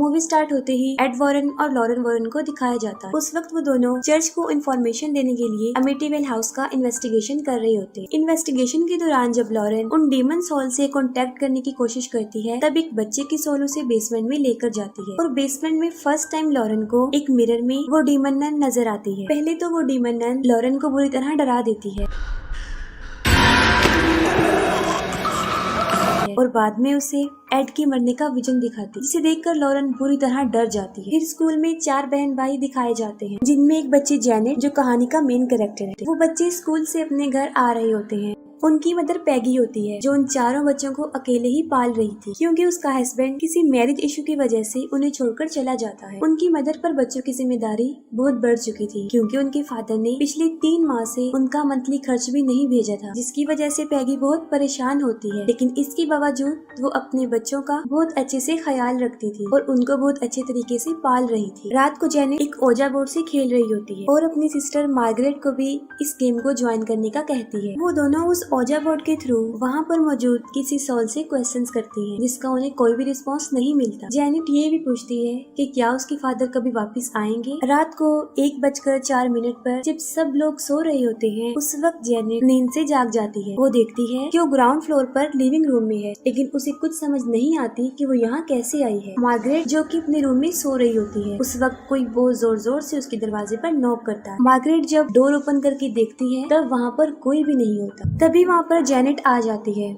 Movie start होते ही add Warren और Lauren Warren को दिखाया जाता है। उस वक्त वो दोनों चर्च को इन्फॉर्मेशन देने के लिए अमिटीवेल हाउस का इन्वेस्टिगेशन कर रहे होते हैं। इन्वेस्टिगेशन के दौरान जब लॉरेन उन डीमन सोल से कांटेक्ट करने की कोशिश करती है, तब एक बच्चे की सोल उसे बेसमेंट में लेकर जाती है और बेसमेंट में फर्स्ट टाइम लॉरेन को एक मिरर में वो डीमन नन नजर आती है। पहले तो वो डीमन नन लॉरेन को बुरी तरह डरा देती है और बाद में उसे एड के मरने का विजन दिखाती है, जिसे देखकर लॉरेन बुरी तरह डर जाती है। फिर स्कूल में 4 बहन भाई दिखाए जाते हैं, जिनमें एक बच्ची जेनेट जो कहानी का मेन कैरेक्टर है। वो बच्चे स्कूल से अपने घर आ रहे होते हैं। उनकी मदर पैगी होती है जो उन चारों बच्चों को अकेले ही पाल रही थी, क्योंकि उसका हस्बैंड किसी मैरिज इशू की वजह से उन्हें छोड़कर चला जाता है। उनकी मदर पर बच्चों की जिम्मेदारी बहुत बढ़ चुकी थी, क्योंकि उनके फादर ने पिछले 3 माह से उनका मंथली खर्च भी नहीं भेजा था, जिसकी वजह से पैगी बहुत परेशान होती है। लेकिन इसके बावजूद वो अपने बच्चों का बहुत अच्छे से ख्याल रखती थी और उनको बहुत अच्छे तरीके से पाल रही थी। रात को जेनेट एक ओजा बोर्ड से खेल रही होती है और अपनी सिस्टर मार्गरेट को भी इस गेम को ज्वाइन करने का कहती है। वो दोनों उस ओजा बोर्ड के थ्रू वहाँ पर मौजूद किसी सोल से क्वेश्चंस करती हैं, जिसका उन्हें कोई भी रिस्पांस नहीं मिलता। जेनेट ये भी पूछती है कि क्या उसके फादर कभी वापस आएंगे। रात को 1:04 पर जब सब लोग सो रहे होते हैं, उस वक्त जेनेट नींद से जाग जाती है। वो देखती है कि वो ग्राउंड फ्लोर पर लिविंग रूम में है, लेकिन उसे कुछ समझ नहीं आती कि वो यहाँ कैसे आई है। मार्गरेट जो कि अपने रूम में सो रही होती है, उस वक्त कोई बहुत जोर जोर से उसके दरवाजे पर नॉक करता है। मार्गरेट जब डोर ओपन करके देखती है, तब वहाँ पर कोई भी नहीं होता। तभी वहाँ पर जेनेट आ जाती है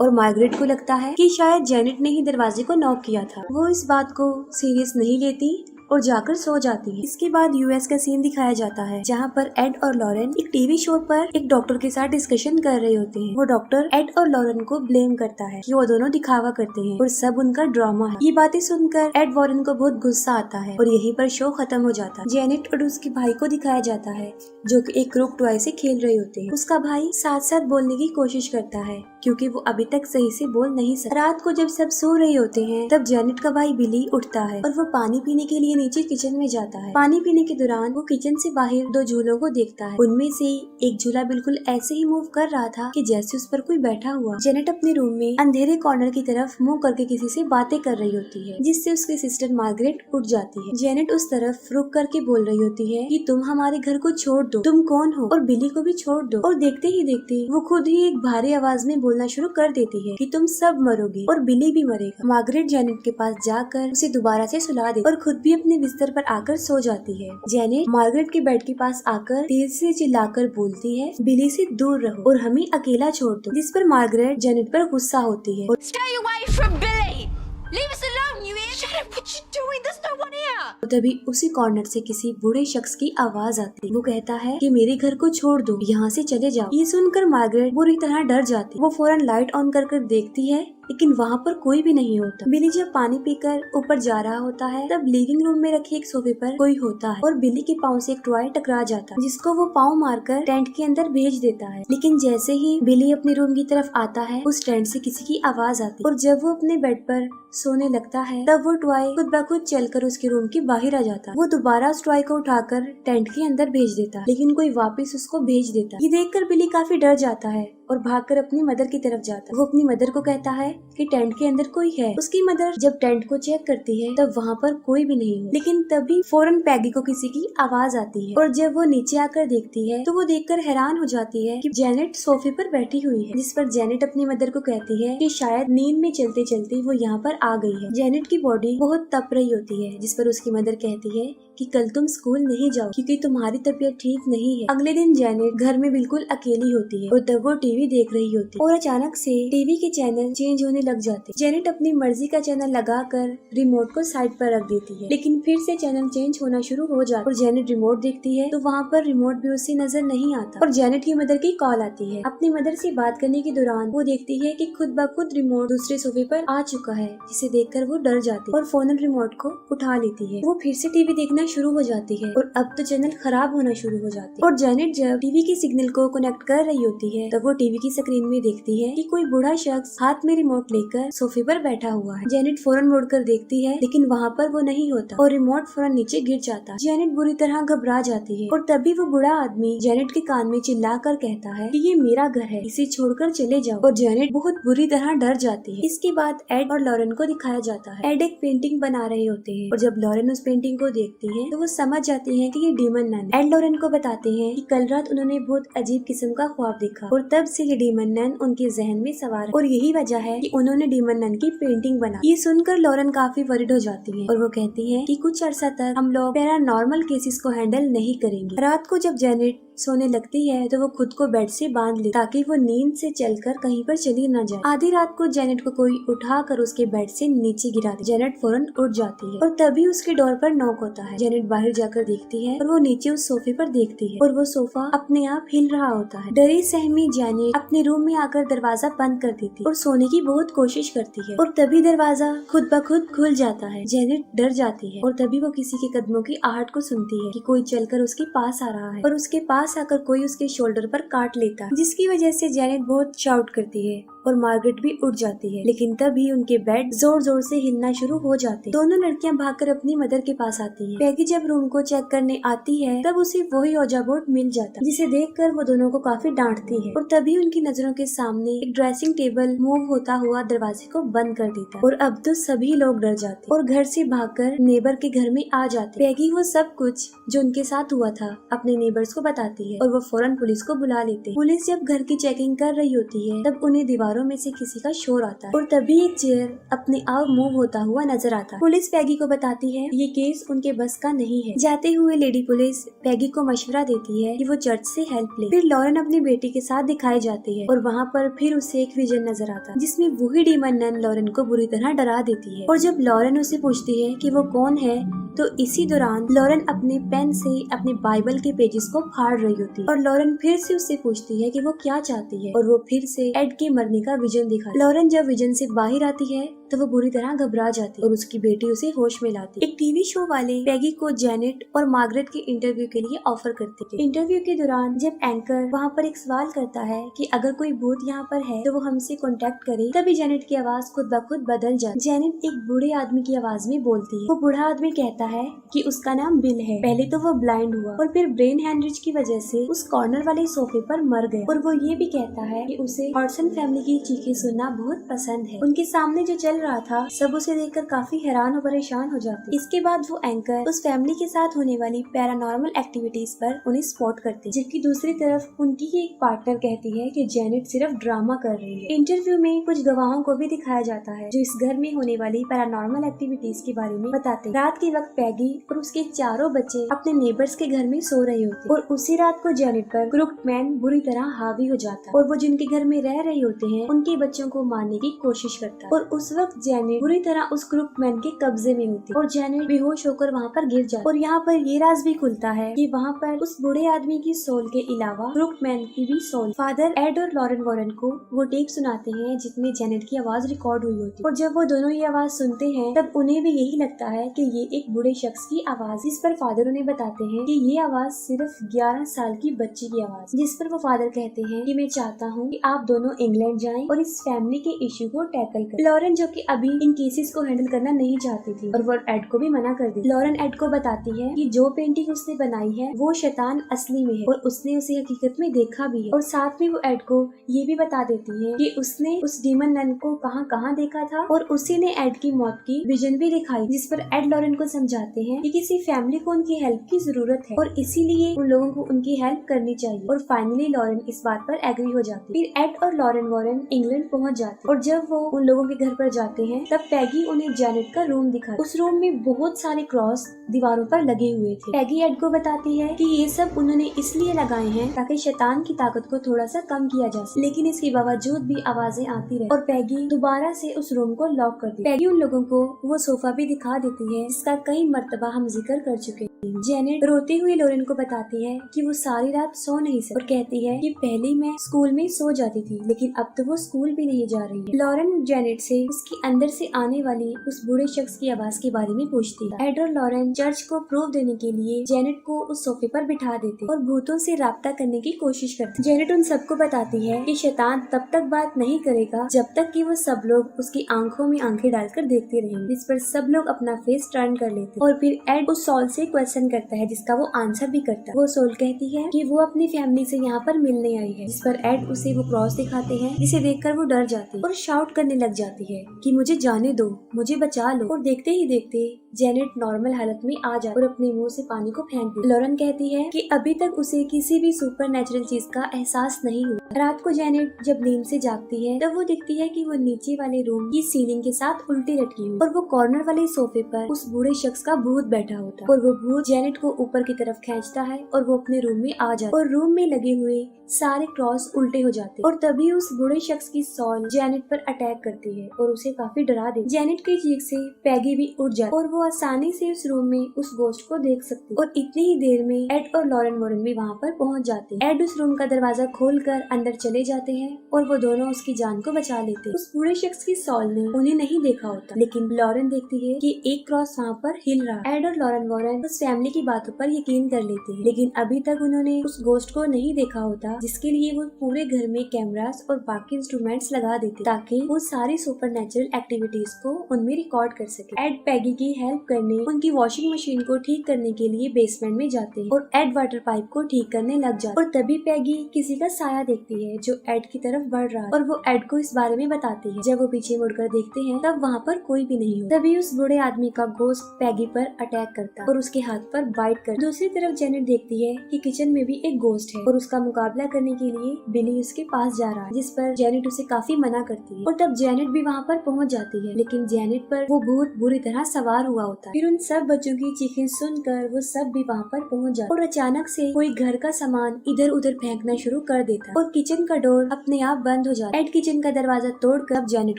और मार्गरेट को लगता है कि शायद जेनेट ने ही दरवाजे को नॉक किया था। वो इस बात को सीरियस नहीं लेती और जाकर सो जाती है। इसके बाद यूएस का सीन दिखाया जाता है, जहाँ पर एड और लॉरेन एक टीवी शो पर एक डॉक्टर के साथ डिस्कशन कर रहे होते हैं। वो डॉक्टर एड और लॉरेन को ब्लेम करता है कि वो दोनों दिखावा करते हैं और सब उनका ड्रामा है। ये बातें सुनकर एड वॉरेन को बहुत गुस्सा आता है और यहीं पर शो खत्म हो जाता है। जेनेट और उसके भाई को दिखाया जाता है, जो कि एक क्रूक टॉय से खेल रहे होते हैं। उसका भाई साथ साथ बोलने की कोशिश करता है, क्योंकि वो अभी तक सही से बोल नहीं सकता। रात को जब सब सो रहे होते हैं, तब जेनेट का भाई बिली उठता है और वो पानी पीने के लिए नीचे किचन में जाता है। पानी पीने के दौरान वो किचन से बाहर 2 झूलों को देखता है। उनमें से एक झूला बिल्कुल ऐसे ही मूव कर रहा था कि जैसे उस पर कोई बैठा हुआ। जेनेट अपने रूम में अंधेरे कॉर्नर की तरफ मुंह करके किसी से बातें कर रही होती है, जिससे उसकी सिस्टर मार्गरेट उठ जाती है। जेनेट उस तरफ रुक करके बोल रही होती है कि तुम हमारे घर को छोड़ दो, तुम कौन हो, और बिली को भी छोड़ दो। और देखते ही देखते वो खुद ही एक भारी आवाज में बोलना शुरू कर देती है कि तुम सब मरोगे और बिली भी मरेगा। मार्गरेट जेनेट के पास जाकर उसे दोबारा से सुला देती और खुद भी अपने बिस्तर पर आकर सो जाती है। जेनेट मार्गरेट के बेड के पास आकर तेज से चिल्लाकर बोलती है, बिली से दूर रहो और हमें अकेला छोड़ दो, जिस पर मार्गरेट जेनेट पर गुस्सा होती है। Stay away from Billy! Leave us alone, you hear? Shut up! What you doing? There's no one here! तभी उसी कॉर्नर से किसी बूढ़े शख्स की आवाज आती है। वो कहता है कि मेरे घर को छोड़ दो, यहाँ से चले जाओ। ये सुनकर मार्गरेट बुरी तरह डर जाती है। वो फौरन लाइट ऑन कर देखती है, लेकिन वहाँ पर कोई भी नहीं होता। बिली जब पानी पीकर ऊपर जा रहा होता है, तब लिविंग रूम में रखे एक सोफे पर कोई होता है और बिली के पाँव से एक टॉय टकरा जाता है, जिसको वो पाँव मारकर टेंट के अंदर भेज देता है। लेकिन जैसे ही बिली अपने रूम की तरफ आता है, उस टेंट से किसी की आवाज आती है और जब वो अपने बेड पर सोने लगता है, तब वो टॉय खुद ब खुद चलकर उसके रूम के बाहर आ जाता है। वो दोबारा उस टॉय को उठाकर टेंट के अंदर भेज देता है, लेकिन कोई वापस उसको भेज देता है। ये देखकर बिली काफी डर जाता है और भागकर अपनी मदर की तरफ जाता है। वो अपनी मदर को कहता है कि टेंट के अंदर कोई है। उसकी मदर जब टेंट को चेक करती है, तब वहाँ पर कोई भी नहीं है। लेकिन तभी फौरन पैगी को किसी की आवाज आती है और जब वो नीचे आकर देखती है, तो वो देखकर हैरान हो जाती है कि जेनेट सोफे पर बैठी हुई है, जिस पर जेनेट अपनी मदर को कहती है कि शायद नींद में चलते चलते वो यहाँ पर आ गई है। जेनेट की बॉडी बहुत तप रही होती है, जिस पर उसकी मदर कहती है कि कल तुम स्कूल नहीं जाओ क्योंकि तुम्हारी तबीयत ठीक नहीं है। अगले दिन जेनेट घर में बिल्कुल अकेली होती है और तब वो टीवी देख रही होती है और अचानक से टीवी के चैनल चेंज होने लग जाते हैं। जेनेट अपनी मर्जी का चैनल लगाकर रिमोट को साइड पर रख देती है, लेकिन फिर से चैनल चेंज होना शुरू हो जाता है और जेनेट रिमोट देखती है तो वहाँ पर रिमोट भी उसे नजर नहीं आता और जेनेट की मदर की कॉल आती है। अपनी मदर से बात करने के दौरान वो देखती है कि खुद ब खुद रिमोट दूसरे सोफे पर आ चुका है, जिसे देखकर वो डर जाती है और फौरन रिमोट को उठा लेती है। वो फिर से टीवी देखना शुरू हो जाती है और अब तो चैनल खराब होना शुरू हो जाती है और जेनेट जब टीवी के सिग्नल को कनेक्ट कर रही होती है, तब वो टीवी की स्क्रीन में देखती है कि कोई बूढ़ा शख्स हाथ में रिमोट लेकर सोफे पर बैठा हुआ है। जेनेट फौरन मुड़कर देखती है लेकिन वहाँ पर वो नहीं होता और रिमोट फौरन नीचे गिर जाता है। जेनेट बुरी तरह घबरा जाती है और तभी वो बूढ़ा आदमी जेनेट के कान में चिल्लाकर कहता है कि ये मेरा घर है, इसे छोड़कर चले जाओ। और जेनेट बहुत बुरी तरह डर जाती है। इसके बाद एड और लॉरेन को दिखाया जाता है। एड एक पेंटिंग बना रहे होते हैं और जब लॉरेन उस पेंटिंग को देखती है तो वो समझ जाती है कि ये डीमन नन। एड लॉरेन को बताते हैं कि कल रात उन्होंने बहुत अजीब किस्म का ख्वाब देखा और तब से ये डीमन नन उनके जहन में सवार है और यही वजह है कि उन्होंने डीमन नन की पेंटिंग बनाई। ये सुनकर लॉरेन काफी वरिड हो जाती है और वो कहती है कि कुछ अर्सा तक हम लोग पैरानॉर्मल केसेस को हैंडल नहीं करेंगे। रात को जब जेनेट सोने लगती है तो वो खुद को बेड से बांध ले ताकि वो नींद से चलकर कहीं पर चली न जाए। आधी रात को जेनेट को कोई उठाकर उसके बेड से नीचे गिरा दे। जेनेट फौरन उठ जाती है और तभी उसके डोर पर नॉक होता है। जेनेट बाहर जाकर देखती है और वो नीचे उस सोफे पर देखती है और वो सोफा अपने आप हिल रहा होता है। डरी सहमी जेनेट अपने रूम में आकर दरवाजा बंद कर देती और सोने की बहुत कोशिश करती है और तभी दरवाजा खुद ब खुद खुल जाता है। जेनेट डर जाती है और तभी वो किसी के कदमों की आहट को सुनती है कि कोई चलकर उसके पास आ रहा है और उसके पास आकर कोई उसके शोल्डर पर काट लेता है, जिसकी वजह से जेनेट बहुत शाउट करती है और मार्गरेट भी उठ जाती है। लेकिन तभी उनके बेड जोर जोर से हिलना शुरू हो जाते हैं। दोनों लड़कियां भागकर अपनी मदर के पास आती हैं। पैगी जब रूम को चेक करने आती है तब उसे वही ओजा बोर्ड मिल जाता है, जिसे देखकर वो दोनों को काफी डांटती है और तभी उनकी नजरों के सामने एक ड्रेसिंग टेबल मूव होता हुआ दरवाजे को बंद कर देता है और अब तो सभी लोग डर जाते और घर से भागकर नेबर के घर में आ जाते। पैगी वो सब कुछ जो उनके साथ हुआ था अपने नेबर्स को बताती है और वो फौरन पुलिस को बुला लेते हैं। पुलिस जब घर की चेकिंग कर रही होती है तब उन्हें दीवारों में से किसी का शोर आता है और तभी एक चेयर अपने आप मूव होता हुआ नजर आता है। पुलिस पैगी को बताती है ये केस उनके बस का नहीं है। जाते हुए लेडी पुलिस पैगी को मशवरा देती है कि वो चर्च से हेल्प ले। फिर लॉरेन अपनी बेटी के साथ दिखाई जाती है और वहाँ पर फिर उसे एक विजन नजर आता है जिसमें वही डीमन नन लॉरेन को बुरी तरह डरा देती है। और जब लॉरेन उसे पूछती है कि वो कौन है तो इसी दौरान लॉरेन अपने पेन से अपने बाइबल के पेजेस को फाड़ रही होती है और लॉरेन फिर से उससे पूछती है कि वो क्या चाहती है और वो फिर से एड के मरने का विजन दिखा। लॉरेन जब विजन से बाहर आती है तो वो बुरी तरह घबरा जाती है और उसकी बेटी उसे होश में लाती। एक टीवी शो वाले पैगी को जेनेट और मार्गरेट के इंटरव्यू के लिए ऑफर करते थे। इंटरव्यू के दौरान जब एंकर वहाँ पर एक सवाल करता है कि अगर कोई भूत यहाँ पर है तो वो हमसे कांटेक्ट करे, तभी जेनेट की आवाज खुद ब खुद बदल जाती। जेनेट एक बूढ़े आदमी की आवाज में बोलती है। वो बूढ़ा आदमी कहता है कि उसका नाम बिल है। पहले तो वो ब्लाइंड हुआ और फिर ब्रेन हैमरेज की वजह से उस कॉर्नर वाले सोफे पर मर गया और वो ये भी कहता है कि उसे हॉडसन फैमिली की चीखें सुनना बहुत पसंद है। उनके सामने जो चल रहा था सब उसे देखकर काफी हैरान और परेशान हो जाते। इसके बाद वो एंकर उस फैमिली के साथ होने वाली पैरानॉर्मल एक्टिविटीज पर उन्हें स्पॉट करते, जबकि दूसरी तरफ उनकी ही एक पार्टनर कहती है कि जेनेट सिर्फ ड्रामा कर रही है। इंटरव्यू में कुछ गवाहों को भी दिखाया जाता है जो इस घर में होने वाली पैरानॉर्मल एक्टिविटीज के बारे में बताते। रात के वक्त पैगी और उसके चारों बच्चे अपने नेबर्स के घर में सो रहे होते और उसी रात को जेनेट पर क्रूक्ड मैन बुरी तरह हावी हो जाता और वो जिनके घर में रह रहे होते हैं उनके बच्चों को मारने की कोशिश करता और उस वक्त जेनेट बुरी तरह उस क्रूक्ड मैन के कब्जे में होती और जेनेट बेहोश होकर वहाँ पर गिर जाती। और यहाँ पर ये राज भी खुलता है कि वहाँ पर उस बूढ़े आदमी की सोल के अलावा क्रूक्ड मैन की भी सोल। फादर एड और लॉरेन वॉरेन को वो टेप सुनाते हैं जिसमें जेनेट की आवाज रिकॉर्ड हुई होती और जब वो दोनों ये आवाज सुनते हैं तब उन्हें भी यही लगता है कि ये एक बूढ़े शख्स की आवाज। जिस पर फादर उन्हें बताते हैं कि ये आवाज सिर्फ 11 साल की बच्ची की आवाज। जिस पर वो फादर कहते हैं कि मैं चाहता हूँ कि आप दोनों इंग्लैंड जाएं और इस फैमिली के इश्यू को टैकल करें। लॉरेन जो कि अभी इन केसेस को हैंडल करना नहीं चाहती थी और वो एड को भी मना कर दी। लॉरेन एड को बताती है कि जो पेंटिंग उसने बनाई है वो शैतान असली में है और उसने उसे हकीकत में देखा भी है। और साथ में वो एड को ये भी बता देती है कि उसने उस डीमन नन को कहाँ देखा था और उसी ने एड की मौत की विजन भी दिखाई। जिस पर एड लॉरेन को समझाते हैं कि किसी फैमिली को उनकी हेल्प की जरूरत है और इसीलिए उन लोगों को उनकी हेल्प करनी चाहिए। और फाइनली लॉरेन इस बात पर एग्री हो जाती। फिर एड और लॉरेन वॉरेन इंग्लैंड पहुंच जाते और जब वो उन लोगों के घर पर जाते हैं तब पैगी उन्हें जेनेट का रूम दिखाती। उस रूम में बहुत सारे क्रॉस दीवारों पर लगे हुए थे। पैगी एड को बताती है कि ये सब उन्होंने इसलिए लगाए हैं ताकि शैतान की ताकत को थोड़ा सा कम किया जा सके, लेकिन इसके बावजूद भी आवाजें आती रही और पैगी दोबारा से उस रूम को लॉक कर दी। पैगी उन लोगों को वो सोफा भी दिखा देती है जिसका कई मर्तबा हम जिक्र कर चुके हैं। जेनेट रोते हुए लॉरेन को बताती है कि वो सारी रात सो नहीं सकती और कहती है कि पहले मैं स्कूल में सो जाती थी लेकिन अब तो वो स्कूल भी नहीं जा रही है। लॉरेन जेनेट से उसकी उसके अंदर से आने वाली उस बूढ़े शख्स की आवाज के बारे में पूछती है। एड और लॉरेन चर्च को प्रूफ देने के लिए जेनेट को उस सोफे पर बिठा देते और भूतों से राब्ता करने की कोशिश करते। जेनेट उन सबको बताती है कि शैतान तब तक बात नहीं करेगा जब तक कि वो सब लोग उसकी आंखों में आंखें डालकर देखते रहेंगे, जिस पर सब लोग अपना फेस टर्न कर लेते। और फिर एड उस सोल से क्वेश्चन करता है जिसका वो आंसर भी करता है। वो सोल कहती है कि वो अपनी फैमिली से यहाँ पर मिलने आई है, जिस पर एड उसे वो क्रॉस दिखाते हैं, जिसे देखकर वो डर जाती है और शाउट करने लग जाती है कि मुझे जाने दो, मुझे बचा लो। और देखते ही देखते जेनेट नॉर्मल हालत में आ जाती और अपने मुंह से पानी को फेंक देती। लॉरेन कहती है कि अभी तक उसे किसी भी सुपर नेचुरल चीज का एहसास नहीं हुआ। रात को जेनेट जब नींद से जागती है तब वो दिखती है कि वो नीचे वाले रूम की सीलिंग के साथ उल्टी लटकी हुई और वो कॉर्नर वाले सोफे पर उस बूढ़े शख्स का भूत बैठा होता और वो भूत जेनेट को ऊपर की तरफ खींचता है और वो अपने रूम में आ जाता और रूम में लगे हुए सारे क्रॉस उल्टे हो जाते और तभी उस बूढ़े शख्स की सॉल जेनेट पर अटैक करती है और उसे काफी डरा देती। जेनेट की चीख से पैगी भी उठ जाती और वो आसानी से उस रूम में उस गोश्त को देख सकती और इतनी ही देर में एड और लॉरेन वॉरेन भी वहाँ पर पहुँच जाते हैं। एड उस रूम का दरवाजा खोलकर अंदर चले जाते हैं और वो दोनों उसकी जान को बचा लेते हैं। उस बूढ़े शख्स की सॉल ने उन्हें नहीं देखा होता, लेकिन लॉरेन देखती है कि एक क्रॉस वहाँ पर हिल रहा है। एड और लॉरेन वॉरेन उस फैमिली की बातों पर यकीन कर लेते हैं, लेकिन अभी तक उन्होंने उस गोश्त को नहीं देखा होता, जिसके लिए वो पूरे घर में कैमरास और बाकी इंस्ट्रूमेंट्स लगा देते ताकि वो सारी सुपर नेचुरल एक्टिविटीज को उनमें रिकॉर्ड कर सके। एड पैगी की हेल्प करने उनकी वॉशिंग मशीन को ठीक करने के लिए बेसमेंट में जाते हैं और एड वाटर पाइप को ठीक करने लग जाते और तभी पैगी किसी का साया देखती है जो एड की तरफ बढ़ रहा है और वो एड को इस बारे में बताती है। जब वो पीछे मुड़कर देखते हैं तब वहाँ पर कोई भी नहीं हो। तभी उस बूढ़े आदमी का गोश्त पैगी पर अटैक करता और उसके हाथ पर बाइट कर। दूसरी तरफ जेनेट देखती है कि किचन में भी एक गोश्त है और उसका मुकाबला करने के लिए बिली उसके पास जा रहा है, जिस पर जेनेट उसे काफी मना करती है और तब जेनेट भी वहाँ पर पहुँच जाती है, लेकिन जेनेट पर वो भूत बुरी तरह सवार हुआ होता है। फिर उन सब बच्चों की चीखें सुनकर वो सब भी वहाँ पर पहुँच जाते और अचानक से कोई घर का सामान इधर उधर फेंकना शुरू कर देता है और किचन का डोर अपने आप बंद हो जाता है। एड किचन का दरवाजा तोड़कर जेनेट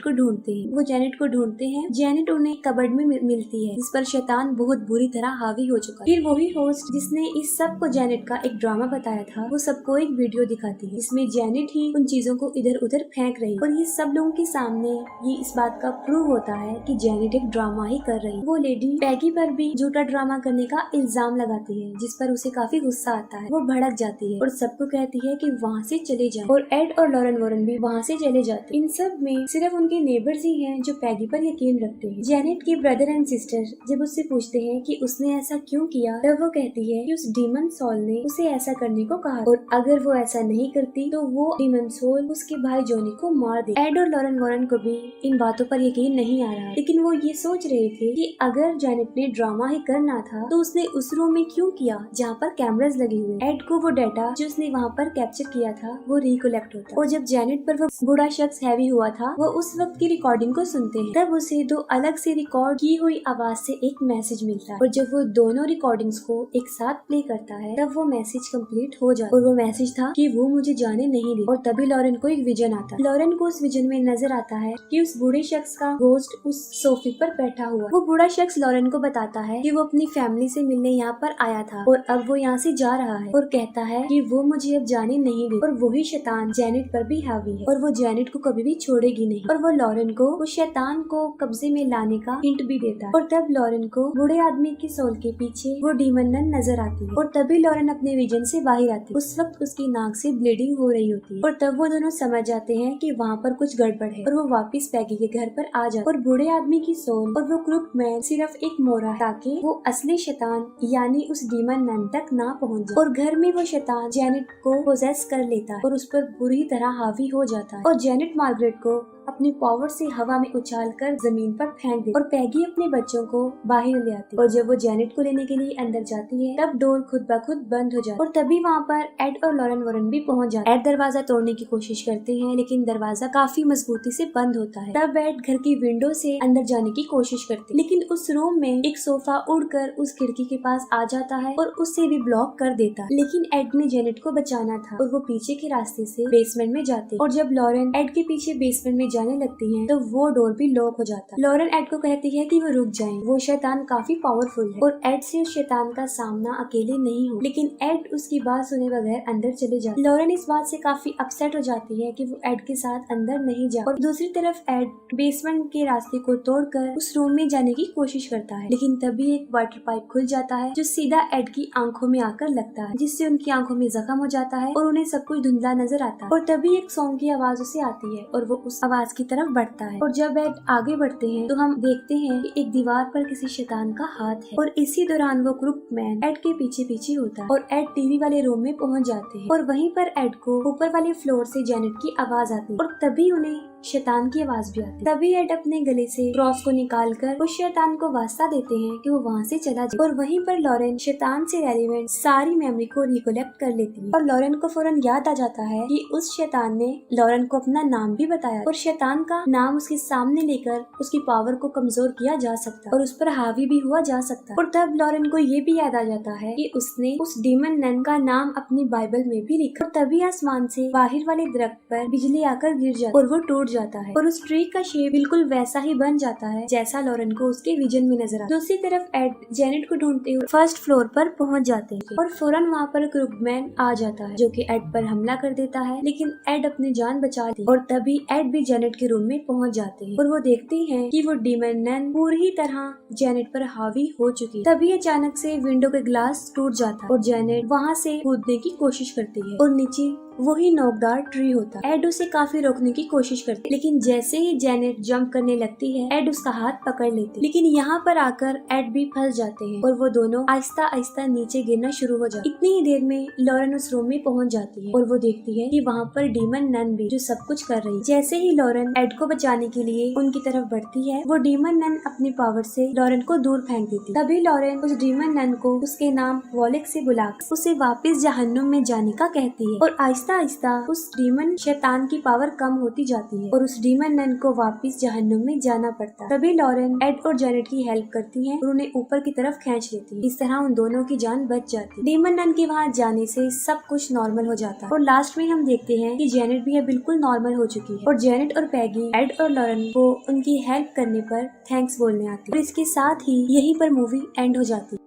को ढूंढते हैं। वो जेनेट को ढूंढते हैं। जेनेट उन्हें कबर्ड में मिलती है, जिस पर शैतान बहुत बुरी तरह हावी हो चुका है। फिर वही होस्ट जिसने इस सब को जेनेट का एक ड्रामा बताया था, वो सबको एक वीडियो दिखाती है जिसमें जेनेट ही उन चीजों को इधर उधर फेंक रही और ये सब लोगों के सामने ये इस बात का प्रूव होता है कि जेनेट एक ड्रामा ही कर रही है। वो लेडी पैगी पर भी झूठा ड्रामा करने का इल्जाम लगाती है, जिस पर उसे काफी गुस्सा आता है। वो भड़क जाती है और सबको कहती है कि वहाँ से चले जाएं और एड और लॉरेन वॉरेन भी वहाँ से चले जाते। इन सब में सिर्फ उनके नेबर्स ही हैं जो पैगी पर यकीन रखते हैं। जेनेट के ब्रदर एंड सिस्टर जब उससे पूछते हैं कि उसने ऐसा क्यों किया, तब वो कहती है कि उस डीमन सोल ने उसे ऐसा करने को कहा और अगर वो ऐसा नहीं करती तो वो डीमन सोल उसके भाई जोनी को मार दे। एड और लॉरेन वॉरेन को भी इन बातों पर यकीन नहीं आ रहा, लेकिन वो ये सोच रहे थे कि अगर जेनेट ने ड्रामा ही करना था तो उसने उस रूम में क्यों किया जहाँ पर कैमरास लगे हुए। एड को वो डाटा जो उसने वहाँ पर कैप्चर किया था वो रिकलेक्ट होता और जब जेनेट पर वो बूढ़ा शख्स हैवी हुआ था वो उस वक्त की रिकॉर्डिंग को सुनते हैं, तब उसे दो अलग से रिकॉर्ड की हुई आवाज से एक मैसेज मिलता है और जब वो दोनों रिकॉर्डिंग्स को एक साथ प्ले करता है तब वो मैसेज कंप्लीट हो जाता है और वो मैसेज था कि वो मुझे जाने नहीं दे। और तभी लॉरेन को एक विजन आता है। लॉरेन को उस विजन में नजर आता है कि उस बूढ़े शख्स का गोश्त उस सोफे पर बैठा हुआ। वो बूढ़ा शख्स लॉरेन को बताता है कि वो अपनी फैमिली से मिलने यहाँ पर आया था और अब वो यहाँ से जा रहा है और कहता है कि वो मुझे अब जाने नहीं दे और वही शैतान जेनेट पर भी हावी है और वो जेनेट को कभी भी छोड़ेगी नहीं और वो लॉरेन को उस शैतान को कब्जे में लाने का हिंट भी देता है। और तब लॉरेन को बूढ़े आदमी की सोल के पीछे वो डीमन नन नजर आती है और तभी लॉरेन अपने विजन से बाहर आती है। उस वक्त उसकी नाक से ब्लीडिंग हो रही होती है और तब वो दोनों समझ जाते हैं कि वहाँ पर कुछ गड़बड़ है और वो वापस पैगी के घर पर आ जाते और बूढ़े आदमी की सोल और वो क्रूक मैन सिर्फ एक मोरा ताकि वो असली शैतान यानी उस डीमन नन तक ना पहुँच जाए और घर में वो शैतान जेनेट को पोजेस कर लेता है और उस पर बुरी तरह हावी हो जाता है और जेनेट मार्गरेट को अपनी पावर से हवा में उछालकर जमीन पर फेंक देती और पैगी अपने बच्चों को बाहर ले आती और जब वो जेनेट को लेने के लिए अंदर जाती है तब डोर खुद ब खुद बंद हो जाती और तभी वहाँ पर एड और लॉरेन वॉरेन भी पहुँच जाते। एड दरवाजा तोड़ने की कोशिश करते हैं लेकिन दरवाजा काफी मजबूती से बंद होता है। तब एड घर की विंडो से अंदर जाने की कोशिश करती है लेकिन उस रूम में एक सोफा उड़कर उस खिड़की के पास आ जाता है और उससे भी ब्लॉक कर देता है। लेकिन एड ने जेनेट को बचाना था और वो पीछे के रास्ते से बेसमेंट में जाते और जब लॉरेन एड के पीछे बेसमेंट में जाने लगती हैं तो वो डोर भी लॉक हो जाता है। लॉरेन एड को कहती है कि वो रुक जाएं, वो शैतान काफी पावरफुल है और एड से उस शैतान का सामना अकेले नहीं हो। लेकिन एड उसकी बात सुने बगैर अंदर चले जाता है। लॉरेन इस बात से काफी अपसेट हो जाती है कि वो एड के साथ अंदर नहीं जा, और दूसरी तरफ एड बेसमेंट के रास्ते को तोड़कर उस रूम में जाने की कोशिश करता है। लेकिन तभी एक वाटर पाइप खुल जाता है जो सीधा एड की आंखों में आकर लगता है, जिससे उनकी आंखों में जख्म हो जाता है और उन्हें सब कुछ धुंधला नजर आता है। और तभी एक सॉन्ग की आवाज उसे आती है और वो उस आवाज की तरफ बढ़ता है। और जब एड आगे बढ़ते हैं तो हम देखते हैं कि एक दीवार पर किसी शैतान का हाथ है, और इसी दौरान वो क्रुकमैन एड के पीछे पीछे होता है और एड टीवी वाले रूम में पहुंच जाते हैं। और वहीं पर एड को ऊपर वाले फ्लोर से जेनेट की आवाज आती है और तभी उन्हें शैतान की आवाज भी आती है। तभी एड अपने गले से क्रॉस को निकालकर उस शैतान को वास्ता देते हैं कि वो वहाँ से चला जाए। और वहीं पर लॉरेन शैतान से रेलेवेंट सारी मेमोरी को रिकलेक्ट कर लेती है और लॉरेन को फौरन याद आ जाता है कि उस शैतान ने लॉरेन को अपना नाम भी बताया और शैतान का नाम उसके सामने लेकर उसकी पावर को कमजोर किया जा सकता और उस पर हावी भी हुआ जा सकता। और तब लॉरेन को ये भी याद आ जाता है कि उसने उस डीमन नन का नाम अपनी बाइबल में भी लिखा। और तभी आसमान से बाहर वाले दरख्त पर बिजली आकर गिर जाती और वो टूट जाता है और उस ट्री का शेप बिल्कुल वैसा ही बन जाता है जैसा लॉरेन को उसके विजन में नजर आता। दूसरी तरफ एड जेनेट को ढूंढते हुए फर्स्ट फ्लोर पर पहुंच जाते हैं और फौरन वहाँ पर क्रुकमैन आ जाता है जो कि एड पर हमला कर देता है। लेकिन एड अपनी जान बचा ली और तभी एड भी जेनेट के रूम में पहुंच जाते हैं और वो देखते हैं कि वो डीमन नन पूरी तरह जेनेट पर हावी हो चुकी है। तभी अचानक से विंडो के ग्लास टूट जाता है और जेनेट वहाँ से कूदने की कोशिश करती है और नीचे वही नोकदार ट्री होता है। एड उसे काफी रोकने की कोशिश करती है, लेकिन जैसे ही जेनेट जंप करने लगती है एड उसका हाथ पकड़ लेती है। लेकिन यहाँ पर आकर एड भी फंस जाते हैं और वो दोनों आहिस्ता आहिस्ता नीचे गिरना शुरू हो जाते हैं। इतनी ही देर में लॉरेन उस रूम में पहुंच जाती है और वो देखती है कि वहाँ पर डीमन नन भी जो सब कुछ कर रही है। जैसे ही लॉरेन एड को बचाने के लिए उनकी तरफ बढ़ती है वो डीमन नन अपनी पावर से लॉरेन को दूर फेंक देती है। तभी लॉरेन उस डीमन नन को उसके नाम वॉलेक से बुलाकर उसे वापस जहन्नुम में जाने का कहती है और आहिस्ता आहिस्ता उस डीमन शैतान की पावर कम होती जाती है और उस डीमन नन को वापस जहन्नुम में जाना पड़ता है। तभी लॉरेन एड और जेनेट की हेल्प करती है और उन्हें ऊपर की तरफ खींच लेती है। इस तरह उन दोनों की जान बच जाती है। डीमन नन के वहाँ जाने से सब कुछ नॉर्मल हो जाता है और लास्ट में हम देखते हैं कि जेनेट भी बिल्कुल नॉर्मल हो चुकी है और जेनेट और पैगी एड और लॉरेन को उनकी हेल्प करने पर थैंक्स बोलने आती है। और इसके साथ ही यहीं पर मूवी एंड हो जाती है।